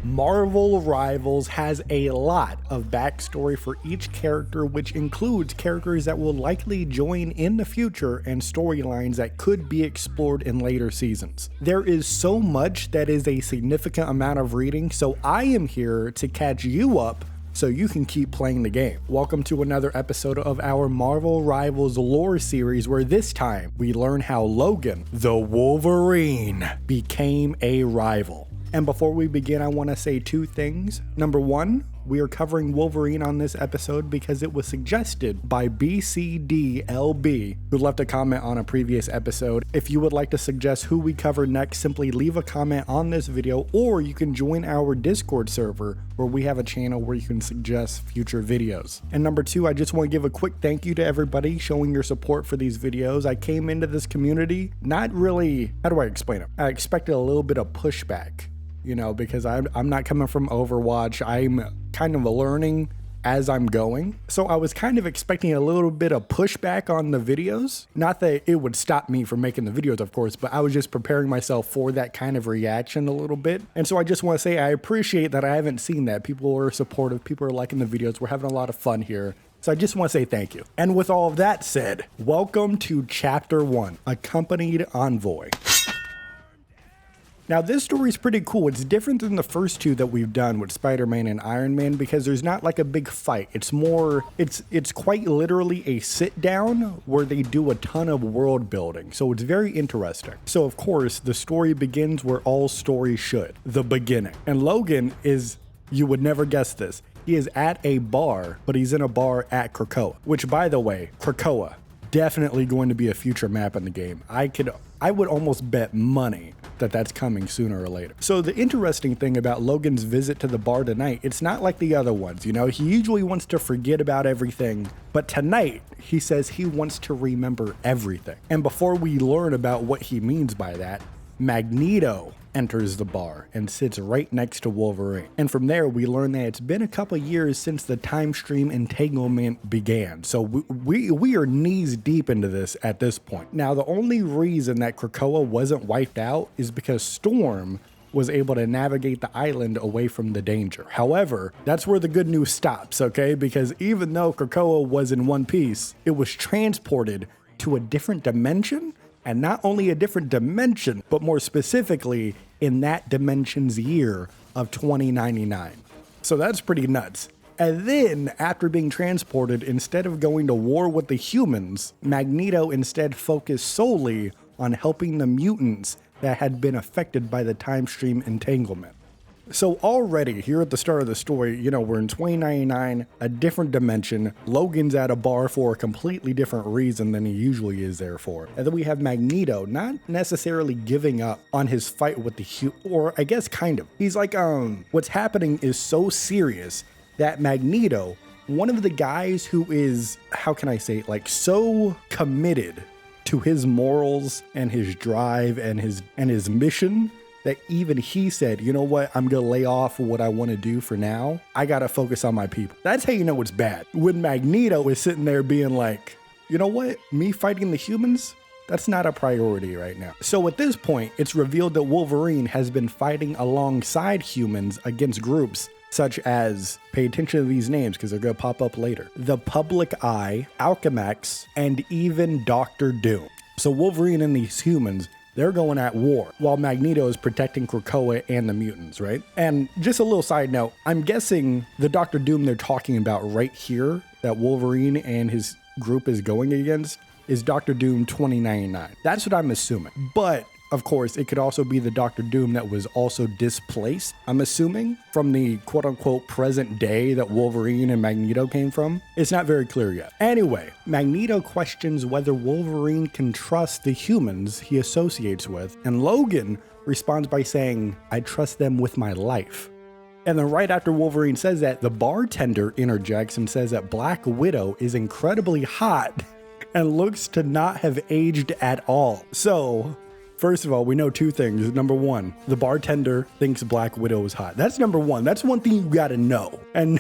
Marvel Rivals has a lot of backstory for each character, which includes characters that will likely join in the future and storylines that could be explored in later seasons. There is so much that is a significant amount of reading, so I am here to catch you up so you can keep playing the game. Welcome to another episode of our Marvel Rivals lore series, where this time we learn how Logan, the Wolverine, became a rival. And before we begin, I want to say two things. Number one, we are covering Wolverine on this episode because it was suggested by BCDLB, who left a comment on a previous episode. If you would like to suggest who we cover next, simply leave a comment on this video, or you can join our Discord server where we have a channel where you can suggest future videos. And number two, I just want to give a quick thank you to everybody showing your support for these videos. I came into this community not really, how do I explain it? I expected a little bit of pushback, you know, because I'm not coming from Overwatch. I'm kind of learning as I'm going. So I was kind of expecting a little bit of pushback on the videos. Not that it would stop me from making the videos, of course, but I was just preparing myself for that kind of reaction a little bit. And so I just want to say I appreciate that I haven't seen that. People are supportive. People are liking the videos. We're having a lot of fun here. So I just want to say thank you. And with all of that said, welcome to Chapter 1, Accompanied Envoy. Now this story is pretty cool. It's different than the first two that we've done with Spider-Man and Iron Man because there's not like a big fight. It's more, it's quite literally a sit down where they do a ton of world building. So it's very interesting. So of course, the story begins where all stories should, the beginning. And Logan is, you would never guess this, he is at a bar, but he's in a bar at Krakoa, which by the way, Krakoa, definitely going to be a future map in the game. I would almost bet money that that's coming sooner or later. So the interesting thing about Logan's visit to the bar tonight, it's not like the other ones, you know, he usually wants to forget about everything, but tonight he says he wants to remember everything. And before we learn about what he means by that, Magneto enters the bar and sits right next to Wolverine. And from there, we learn that it's been a couple years since the time stream entanglement began. So we are knees deep into this at this point. Now, the only reason that Krakoa wasn't wiped out is because Storm was able to navigate the island away from the danger. However, that's where the good news stops, okay? Because even though Krakoa was in one piece, it was transported to a different dimension. And not only a different dimension, but more specifically in that dimension's year of 2099. So that's pretty nuts. And then after being transported, instead of going to war with the humans, Magneto instead focused solely on helping the mutants that had been affected by the time stream entanglement. So already here at the start of the story, you know, we're in 2099, a different dimension. Logan's at a bar for a completely different reason than he usually is there for. And then we have Magneto not necessarily giving up on his fight with the or I guess kind of. He's like, what's happening is so serious that Magneto, one of the guys who is, how can I say it, like so committed to his morals and his drive and his mission, that even he said, you know what, I'm gonna lay off what I want to do for now. I gotta focus on my people. That's how you know it's bad. When Magneto is sitting there being like, you know what, me fighting the humans, that's not a priority right now. So at this point, it's revealed that Wolverine has been fighting alongside humans against groups such as, pay attention to these names because they're gonna pop up later, the Public Eye, Alchemax, and even Dr. Doom. So Wolverine and these humans, they're going at war while Magneto is protecting Krakoa and the mutants, right? And just a little side note, I'm guessing the Dr. Doom they're talking about right here that Wolverine and his group is going against is Dr. Doom 2099. That's what I'm assuming. But of course, it could also be the Dr. Doom that was also displaced, I'm assuming, from the quote-unquote present day that Wolverine and Magneto came from. It's not very clear yet. Anyway, Magneto questions whether Wolverine can trust the humans he associates with, and Logan responds by saying, I trust them with my life. And then right after Wolverine says that, the bartender interjects and says that Black Widow is incredibly hot and looks to not have aged at all. So, first of all, we know two things. Number one, the bartender thinks Black Widow is hot. That's number one. That's one thing you gotta know. And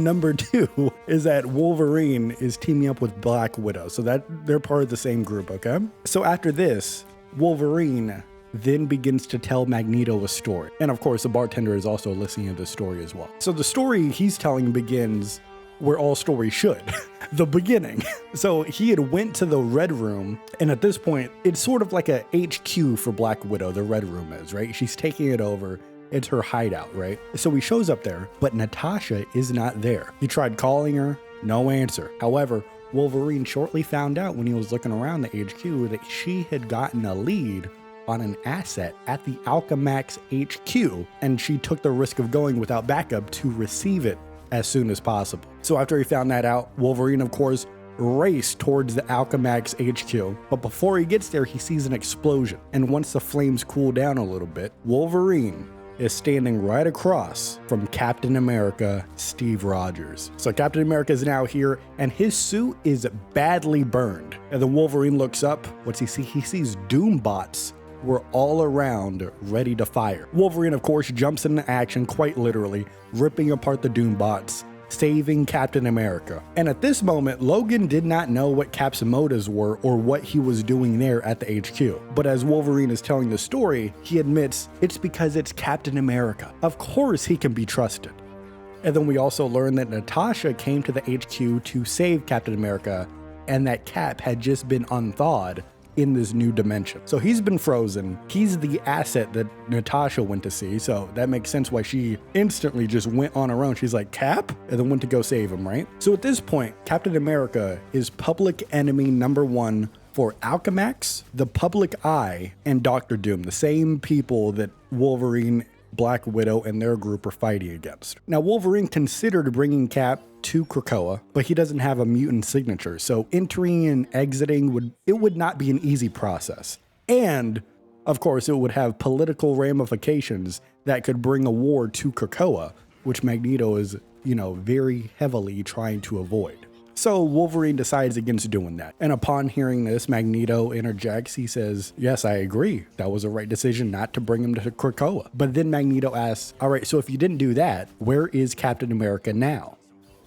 number two is that Wolverine is teaming up with Black Widow. So that they're part of the same group, okay? So after this, Wolverine then begins to tell Magneto a story. And of course, the bartender is also listening to the story as well. So the story he's telling begins where all stories should, the beginning. So he had went to the Red Room, and at this point, it's sort of like a HQ for Black Widow, the Red Room is, right? She's taking it over. It's her hideout, right? So he shows up there, but Natasha is not there. He tried calling her, no answer. However, Wolverine shortly found out when he was looking around the HQ that she had gotten a lead on an asset at the Alchemax HQ, and she took the risk of going without backup to receive it as soon as possible. So after he found that out, Wolverine, of course, raced towards the Alchemax HQ, but before he gets there, he sees an explosion. And once the flames cool down a little bit, Wolverine is standing right across from Captain America, Steve Rogers. So Captain America is now here, and his suit is badly burned. And then Wolverine looks up. What's he see? He sees Doom bots were all around ready to fire. Wolverine, of course, jumps into action, quite literally, ripping apart the Doom bots, saving Captain America. And at this moment, Logan did not know what Cap's motives were or what he was doing there at the HQ. But as Wolverine is telling the story, he admits it's because it's Captain America. Of course he can be trusted. And then we also learn that Natasha came to the HQ to save Captain America, and that Cap had just been unthawed in this new dimension. So he's been frozen. He's the asset that Natasha went to see. So that makes sense why she instantly just went on her own. She's like, Cap? And then went to go save him, right? So at this point, Captain America is public enemy number one for Alchemax, the Public Eye, and Doctor Doom, the same people that Wolverine, Black Widow, and their group are fighting against. Now, Wolverine considered bringing Cap to Krakoa, but he doesn't have a mutant signature, so entering and exiting would not be an easy process. And, of course, it would have political ramifications that could bring a war to Krakoa, which Magneto is, very heavily trying to avoid. So Wolverine decides against doing that. And upon hearing this, Magneto interjects. He says, yes, I agree. That was a right decision not to bring him to Krakoa. But then Magneto asks, all right, so if you didn't do that, where is Captain America now?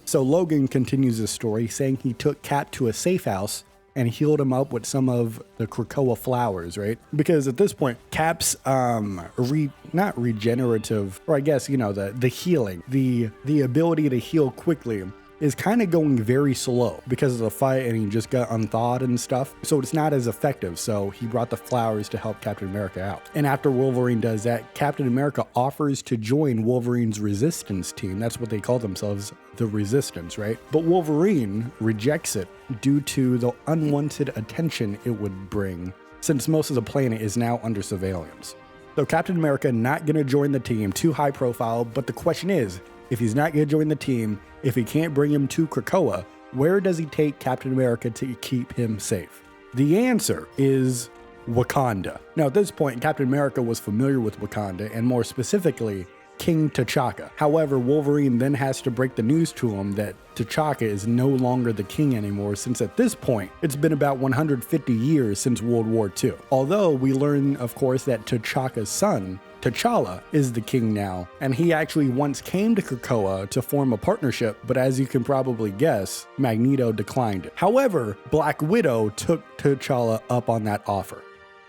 So Logan continues the story, saying he took Cap to a safe house and healed him up with some of the Krakoa flowers, right? Because at this point, Cap's not regenerative, or I guess, the healing, the ability to heal quickly is kind of going very slow because of the fight, and he just got unthawed and stuff. So it's not as effective. So he brought the flowers to help Captain America out. And after Wolverine does that, Captain America offers to join Wolverine's resistance team. That's what they call themselves, the Resistance, right? But Wolverine rejects it due to the unwanted attention it would bring, since most of the planet is now under surveillance. So Captain America not gonna join the team, too high profile, but the question is, if he's not gonna join the team, if he can't bring him to Krakoa, where does he take Captain America to keep him safe? The answer is Wakanda. Now at this point, Captain America was familiar with Wakanda, and more specifically, King T'Chaka. However, Wolverine then has to break the news to him that T'Chaka is no longer the king anymore, since at this point, it's been about 150 years since World War II. Although we learn, of course, that T'Chaka's son, T'Challa, is the king now, and he actually once came to Krakoa to form a partnership, but as you can probably guess, Magneto declined it. However, Black Widow took T'Challa up on that offer.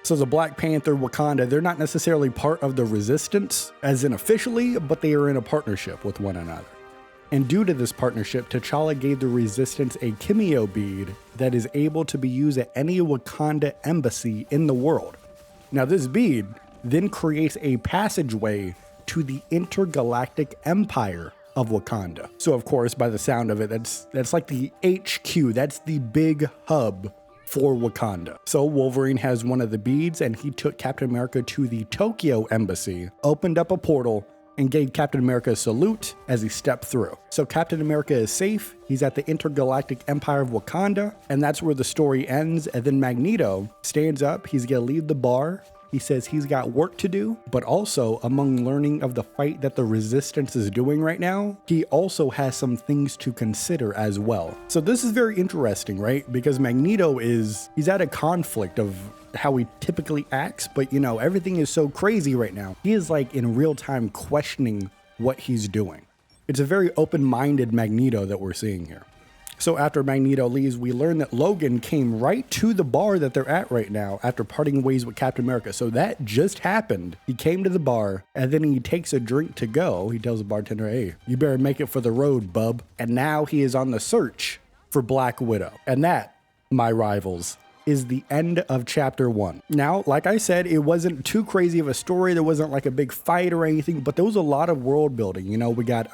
So the Black Panther, Wakanda, they're not necessarily part of the Resistance, as in officially, but they are in a partnership with one another. And due to this partnership, T'Challa gave the Resistance a Kimio bead that is able to be used at any Wakanda embassy in the world. Now this bead then creates a passageway to the intergalactic empire of Wakanda. So of course, by the sound of it, that's like the HQ, that's the big hub for Wakanda. So Wolverine has one of the beads, and he took Captain America to the Tokyo embassy, opened up a portal, and gave Captain America a salute as he stepped through. So Captain America is safe. He's at the intergalactic empire of Wakanda, and that's where the story ends. And then Magneto stands up. He's gonna leave the bar. He says he's got work to do, but also among learning of the fight that the Resistance is doing right now, he also has some things to consider as well. So this is very interesting, right? Because Magneto he's at a conflict of how he typically acts, but everything is so crazy right now. He is like in real time questioning what he's doing. It's a very open-minded Magneto that we're seeing here. So after Magneto leaves, we learn that Logan came right to the bar that they're at right now after parting ways with Captain America. So that just happened. He came to the bar and then he takes a drink to go. He tells the bartender, hey, you better make it for the road, bub. And now he is on the search for Black Widow. And that, my rivals, is the end of chapter 1. Now, like I said, it wasn't too crazy of a story. There wasn't like a big fight or anything, but there was a lot of world building. You know, we got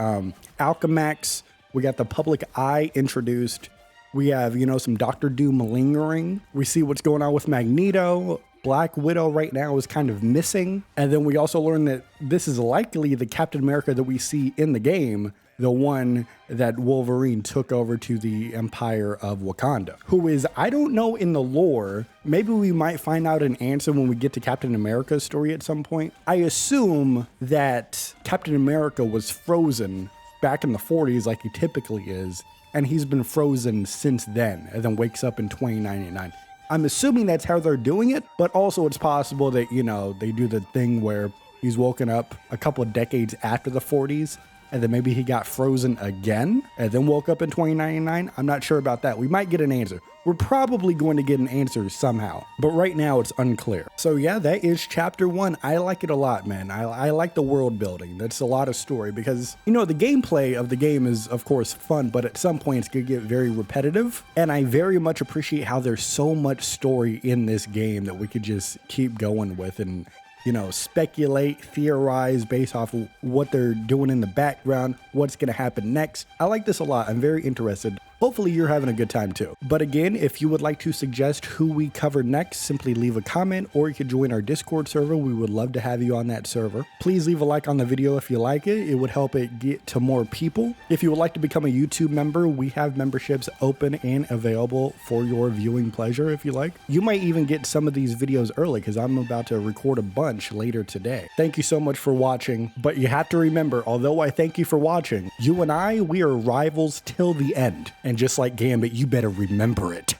Alchemax, we got the public eye introduced. We have, you know, some Doctor Doom lingering. We see what's going on with Magneto. Black Widow right now is kind of missing. And then we also learn that this is likely the Captain America that we see in the game, the one that Wolverine took over to the Empire of Wakanda, who is, I don't know in the lore, maybe we might find out an answer when we get to Captain America's story at some point. I assume that Captain America was frozen back in the 40s like he typically is, and he's been frozen since then, and then wakes up in 2099. I'm assuming that's how they're doing it, but also it's possible that, you know, they do the thing where he's woken up a couple of decades after the 40s, and then maybe he got frozen again and then woke up in 2099. I'm not sure about that. We might get an answer. We're probably going to get an answer somehow, but right now it's unclear. So yeah, that is chapter 1. I like it a lot, man. I like the world building. That's a lot of story because, you know, the gameplay of the game is of course fun, but at some point it's gonna get very repetitive. And I very much appreciate how there's so much story in this game that we could just keep going with and, you know, speculate, theorize based off of what they're doing in the background, what's going to happen next. I like this a lot. I'm very interested. Hopefully you're having a good time too. But again, if you would like to suggest who we cover next, simply leave a comment or you could join our Discord server. We would love to have you on that server. Please leave a like on the video if you like it. It would help it get to more people. If you would like to become a YouTube member, we have memberships open and available for your viewing pleasure if you like. You might even get some of these videos early because I'm about to record a bunch later today. Thank you so much for watching, but you have to remember, although I thank you for watching, you and I, we are rivals till the end. And just like Gambit, you better remember it.